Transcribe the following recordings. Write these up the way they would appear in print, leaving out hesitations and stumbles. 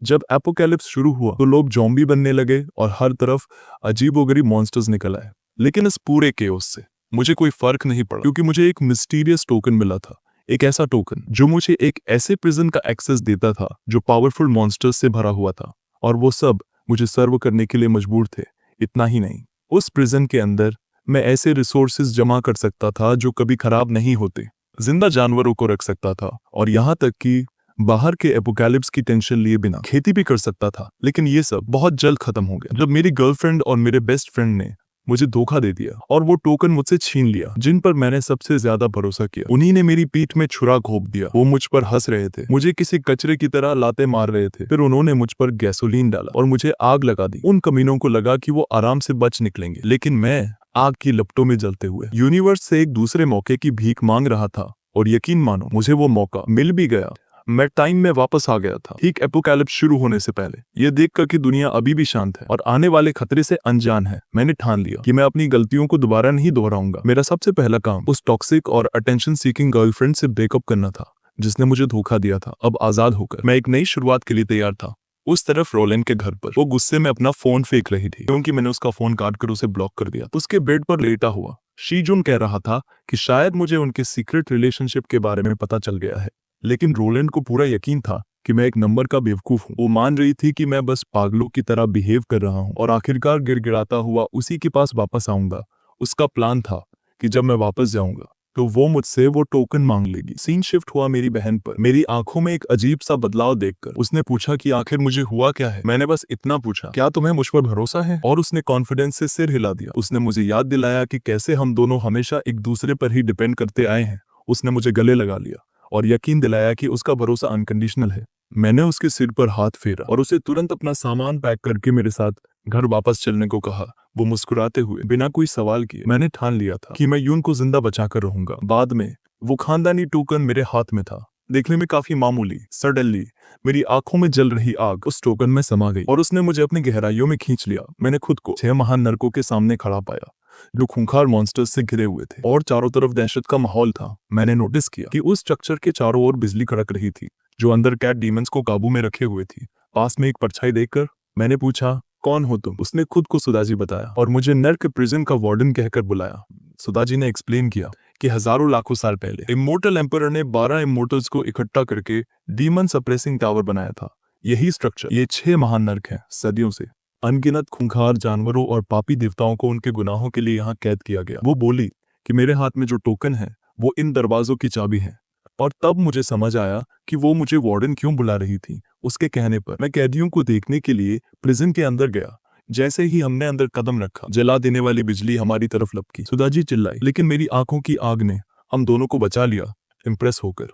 जब एपोकैलिप्स शुरू हुआ तो लोग ज़ॉम्बी बनने लगे और हर तरफ अजीबोगरीब मॉन्स्टर्स निकल आए। लेकिन इस पूरे केओस से मुझे कोई फर्क नहीं पड़ा, क्योंकि मुझे एक मिस्टीरियस टोकन मिला था। एक ऐसा टोकन जो मुझे एक ऐसे प्रिजन का एक्सेस देता था जो पावरफुल मॉन्स्टर्स से भरा हुआ था, और वो सब मुझे सर्व करने के लिए मजबूर थे। इतना ही नहीं, उस प्रिजन के अंदर मैं ऐसे रिसोर्सेज जमा कर सकता था जो कभी खराब नहीं होते, जिंदा जानवरों को रख सकता था, और यहाँ तक कि बाहर के एपोकैलिप्स की टेंशन लिए बिना खेती भी कर सकता था। लेकिन ये सब बहुत जल्द खत्म हो गया जब मेरी गर्लफ्रेंड और मेरे बेस्ट फ्रेंड ने मुझे धोखा दे दिया और वो टोकन मुझसे छीन लिया जिन पर मैंने सबसे ज्यादा भरोसा किया। उन्हीं ने मेरी पीठ में छुरा घोंप दिया। वो मुझ पर हंस रहे थे, मुझे किसी कचरे की तरह लाते मार रहे थे। फिर उन्होंने मुझ पर गैसोलीन डाला और मुझे आग लगा दी। उन कमीनों को लगा कि वो आराम से बच निकलेंगे, लेकिन मैं आग की लपटों में जलते हुए यूनिवर्स से एक दूसरे मौके की भीख मांग रहा था। और यकीन मानो, मुझे वो मौका मिल भी गया। मैं टाइम में वापस आ गया था, ठीक एपोकैलिप्स शुरू होने से पहले। ये देखकर कि दुनिया अभी भी शांत है और आने वाले खतरे से अनजान है, मैंने ठान लिया कि मैं अपनी गलतियों को दोबारा नहीं दोहराऊंगा। मेरा सबसे पहला काम उस टॉक्सिक और अटेंशन सीकिंग गर्लफ्रेंड से ब्रेकअप करना था जिसने मुझे धोखा दिया था। अब आजाद होकर मैं एक नई शुरुआत के लिए तैयार था। उस तरफ रोलेन के घर पर वो गुस्से में अपना फोन फेंक रही थी, क्योंकि मैंने उसका फोन काट कर उसे ब्लॉक कर दिया। उसके बेड पर लेटा हुआ शीजुन कह रहा था कि शायद मुझे उनके सीक्रेट रिलेशनशिप के बारे में पता चल गया है। लेकिन रोलैंड को पूरा यकीन था कि मैं एक नंबर का बेवकूफ हूँ। वो मान रही थी कि मैं बस पागलों की तरह बिहेव कर रहा हूँ और आखिरकार गिड़गिड़ाता हुआ उसी के पास वापस आऊंगा। उसका प्लान था कि जब मैं वापस जाऊंगा तो वो मुझसे वो टोकन मांग लेगी। सीन शिफ्ट हुआ मेरी बहन पर। मेरी आंखों में एक अजीब सा बदलाव देखकर उसने पूछा कि आखिर मुझे हुआ क्या है। मैंने बस इतना पूछा, क्या तुम्हें मुझ पर भरोसा है? और उसने कॉन्फिडेंस से सिर हिला दिया। उसने मुझे याद दिलाया कि कैसे हम दोनों हमेशा एक दूसरे पर ही डिपेंड करते आए हैं। उसने मुझे गले लगा लिया और यकीन दिलाया कि उसका भरोसा अनकंडीशनल है। मैंने उसके सिर पर हाथ फेरा और उसे तुरंत अपना सामान पैक करके मेरे साथ घर वापस चलने को कहा। वो मुस्कुराते हुए बिना कोई सवाल किए। मैंने ठान लिया था कि मैं यून को जिंदा बचाकर रहूंगा। बाद में वो खानदानी टोकन मेरे हाथ में था, देखने में काफी मामूली। सडनली मेरी आंखों में जल रही आग उस टोकन में समा गई और उसने मुझे अपनी गहराइयों में खींच लिया। मैंने खुद को 6 महान नरकों के सामने खड़ा पाया जो खूंखार मॉन्स्टर्स से घिरे हुए थे और चारों तरफ दहशत का माहौल था। मैंने नोटिस किया कि उस स्ट्रक्चर के चारों ओर बिजली कड़क रही थी जो अंदर कैट डीमंस को काबू में रखे हुए थी। पास में एक परछाई देखकर मैंने पूछा, कौन हो तुम? उसने खुद को सुदाजी बताया और मुझे नर्क प्रिजन का वार्डन कहकर बुलाया। सुदाजी ने एक्सप्लेन किया कि हजारों लाखों साल पहले इमोर्टल एम्परर ने 12 इमोर्टल्स को इकट्ठा करके डीमन सप्रेसिंग टावर बनाया था। यही स्ट्रक्चर, ये 6 महान नर्क हैं। सदियों से अनगिनत खूंखार जानवरों और पापी देवताओं को उनके गुनाहों के लिए यहाँ कैद किया गया। वो बोली कि मेरे हाथ में जो टोकन है वो इन दरवाजों की चाबी है। और तब मुझे समझ आया कि वो मुझे वार्डन क्यों बुला रही थी। उसके कहने पर मैं कैदियों को देखने के लिए प्रिजन के अंदर गया। जैसे ही हमने अंदर कदम रखा, जला देने वाली बिजली हमारी तरफ लपकी। सुदाजी चिल्लाई, लेकिन मेरी आंखों की आग ने हम दोनों को बचा लिया। इम्प्रेस होकर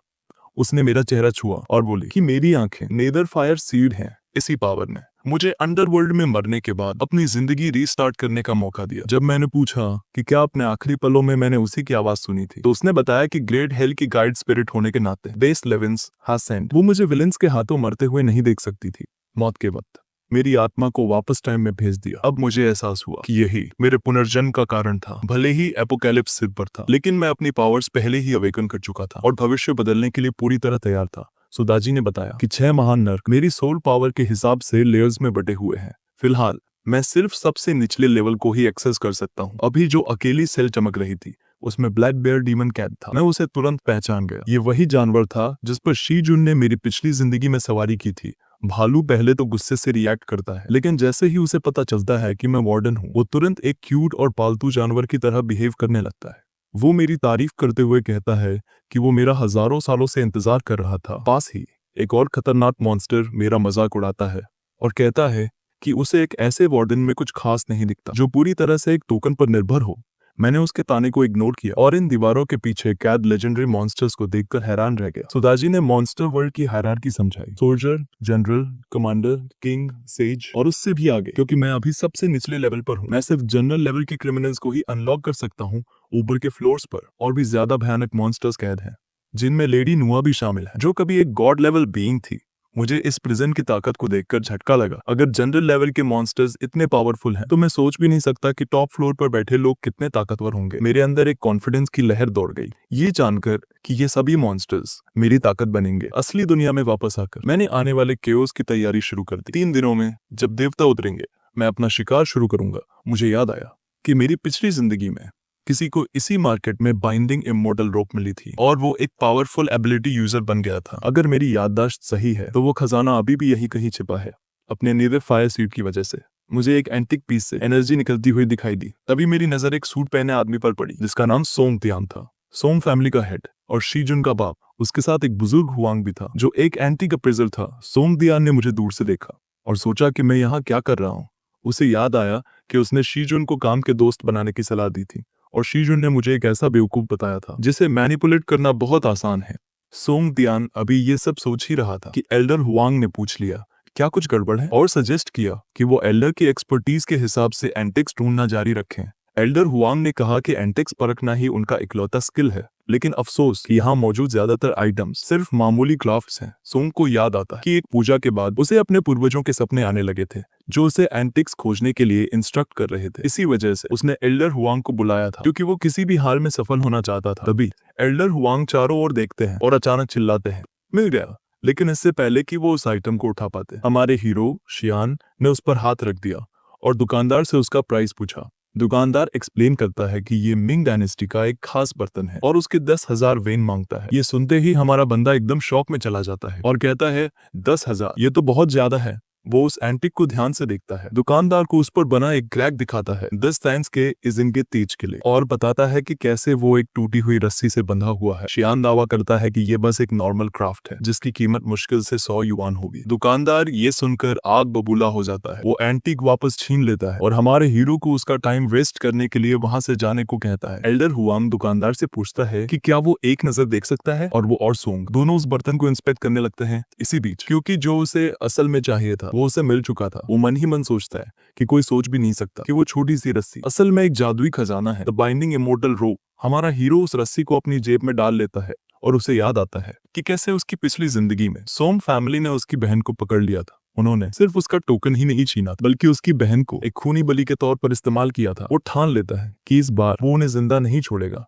उसने मेरा चेहरा छुआ और बोली कि मेरी आंखें नेदर फायर सीड हैं। इसी पावर ने मुझे अंडरवर्ल्ड में मरने के बाद अपनी जिंदगी रीस्टार्ट करने का मौका दिया। जब मैंने पूछा कि क्या अपने आखिरी पलों में मैंने उसी की आवाज सुनी थी, तो उसने बताया कि ग्रेट हेल की गाइड स्पिरिट होने के नाते बेस लेविंस हैज सेंट वो मुझे विलेंस के हाथों मरते हुए नहीं देख सकती थी। मौत के वक्त मेरी आत्मा को वापस टाइम में भेज दिया। अब मुझे एहसास हुआ कि यही मेरे पुनर्जन्म का कारण था। भले ही एपोकैलिप्स सिर पर था, लेकिन मैं अपनी पावर्स पहले ही अवेकन कर चुका था और भविष्य बदलने के लिए पूरी तरह तैयार था। सुदाजी ने बताया कि 6 महान नर्क मेरी सोल पावर के हिसाब से लेयर्स में बटे हुए हैं। फिलहाल मैं सिर्फ सबसे निचले लेवल को ही एक्सेस कर सकता हूँ। अभी जो अकेली सेल चमक रही थी उसमें ब्लैक बेयर डीमन कैट था। मैं उसे तुरंत पहचान गया। ये वही जानवर था जिस पर शीजुन ने मेरी पिछली जिंदगी में सवारी की थी। भालू पहले तो गुस्से से रिएक्ट करता है, लेकिन जैसे ही उसे पता चलता है कि मैं वार्डन हूँ, वो तुरंत एक क्यूट और पालतू जानवर की तरह बिहेव करने लगता है। वो मेरी तारीफ करते हुए कहता है कि वो मेरा हजारों सालों से इंतजार कर रहा था। पास ही एक और खतरनाक मॉन्स्टर मेरा मजाक उड़ाता है और कहता है कि उसे एक ऐसे वार्डन में कुछ खास नहीं दिखता जो पूरी तरह से एक टोकन पर निर्भर हो। मैंने उसके ताने को इग्नोर किया और इन दीवारों के पीछे कैद लेजेंडरी मॉन्स्टर्स को देखकर हैरान रह गया। सुदाजी ने मॉन्स्टर वर्ल्ड की हायरार्की समझाई, soldier, general, commander, king, says और उससे भी आगे, क्योंकि मैं अभी सबसे निचले लेवल पर हूँ। मैं सिर्फ जनरल लेवल के क्रिमिनल्स को ही अनलॉक कर सकता हूँ। ऊपर के फ्लोर्स पर और भी ज्यादा भयानक मॉन्स्टर्स कैद हैं, जिनमें लेडी नुआ भी शामिल है, जो कभी एक गॉड लेवल बीइंग थी। मुझे इस प्रिजन की ताकत को देखकर झटका लगा। अगर जनरल लेवल के मॉन्स्टर्स इतने पावरफुल हैं, तो मैं सोच भी नहीं सकता कि टॉप फ्लोर पर बैठे लोग कितने ताकतवर होंगे। मेरे अंदर एक कॉन्फिडेंस की लहर दौड़ गई, ये जानकर कि ये सभी मॉन्स्टर्स मेरी ताकत बनेंगे। असली दुनिया में वापस आकर मैंने आने वाले केओस की तैयारी शुरू कर दी। 3 दिनों में जब देवता उतरेंगे, मैं अपना शिकार शुरू करूंगा। मुझे याद आया कि मेरी पिछली जिंदगी में किसी को इसी मार्केट में बाइंडिंग इमोर्टल रोप मिली थी और वो एक पावरफुल एबिलिटी यूजर बन गया था। अगर मेरी याददाश्त सही है तो वो खजाना अभी भी यही कहीं छिपा है, अपने नीले फायर सूट की वजह से। मुझे एक एंटिक पीस से एनर्जी निकलती हुई दिखाई दी। तभी मेरी नजर एक सूट पहने आदमी पर पड़ी जिसका नाम सोंग तियान था। सोंग फैमिली का हेड और शीजुन का बाप। उसके साथ एक बुजुर्ग हुआंग भी था जो एक एंटिक अप्रेजर था। सोंग तियान ने मुझे दूर से देखा और सोचा कि मैं यहाँ क्या कर रहा हूँ। उसे याद आया कि उसने शीजुन को काम के दोस्त बनाने की सलाह दी थी और शीजुन ने मुझे एक ऐसा बेवकूफ बताया था जिसे मैनिपुलेट करना बहुत आसान है। सोंग तियान अभी ये सब सोच ही रहा था कि एल्डर हुआंग ने पूछ लिया क्या कुछ गड़बड़ है और सजेस्ट किया कि वो एल्डर की एक्सपर्टीज के हिसाब से एंटिक्स ढूंढना जारी रखें। एल्डर हुआंग ने कहा कि एंटिक्स परखना ही उनका इकलौता स्किल है, लेकिन अफसोस कि यहाँ मौजूद ज्यादातर आइटम्स सिर्फ मामूली क्राफ्ट्स हैं। सोंग को याद आता है कि एक पूजा के बाद उसे अपने पूर्वजों के सपने आने लगे थे जो उसे एंटिक्स खोजने के लिए इंस्ट्रक्ट कर रहे थे। इसी वजह से उसने एल्डर हुआंग को बुलाया था क्योंकि वो किसी भी हाल में सफल होना चाहता था। तभी एल्डर हुआंग चारों ओर देखते हैं और अचानक चिल्लाते हैं, मिल गया। लेकिन इससे पहले कि वो उस आइटम को उठा पाते, हमारे हीरो शियान ने उस पर हाथ रख दिया और दुकानदार से उसका प्राइस पूछा। दुकानदार एक्सप्लेन करता है कि ये मिंग डायनेस्टी का एक खास बर्तन है और उसके 10,000 वेन मांगता है। ये सुनते ही हमारा बंदा एकदम शॉक में चला जाता है और कहता है 10,000, ये तो बहुत ज्यादा है। वो उस एंटिक को ध्यान से देखता है। दुकानदार को उस पर बना एक क्रैक दिखाता है 10 थैंक्स के इजिन के तेज के लिए और बताता है कि कैसे वो एक टूटी हुई रस्सी से बंधा हुआ है। शियान दावा करता है कि ये बस एक नॉर्मल क्राफ्ट है जिसकी कीमत मुश्किल से 100 युआन होगी। दुकानदार ये सुनकर आग बबूला हो जाता है। वो एंटिक वापस छीन लेता है और हमारे हीरो को उसका टाइम वेस्ट करने के लिए वहां से जाने को कहता है। एल्डर हुआंग दुकानदार से पूछता है कि क्या वो एक नजर देख सकता है और वो और सोंग दोनों उस बर्तन को इंस्पेक्ट करने लगते हैं। इसी बीच क्योंकि जो उसे असल में चाहिए था वो उसे मिल चुका था, वो मन ही मन सोचता है कि कोई सोच भी नहीं सकता कि वो छोटी सी रस्सी असल में एक जादुई खजाना है, द बाइंडिंग इमोर्टल रोप। हमारा हीरो उस रस्सी को अपनी जेब में डाल लेता है और उसे याद आता है कि कैसे उसकी पिछली जिंदगी में सोम फैमिली ने उसकी बहन को पकड़ लिया था। उन्होंने सिर्फ उसका टोकन ही नहीं छीना बल्कि उसकी बहन को एक खूनी बलि के तौर पर इस्तेमाल किया था। वो ठान लेता है कि इस बार वो उन्हें जिंदा नहीं छोड़ेगा।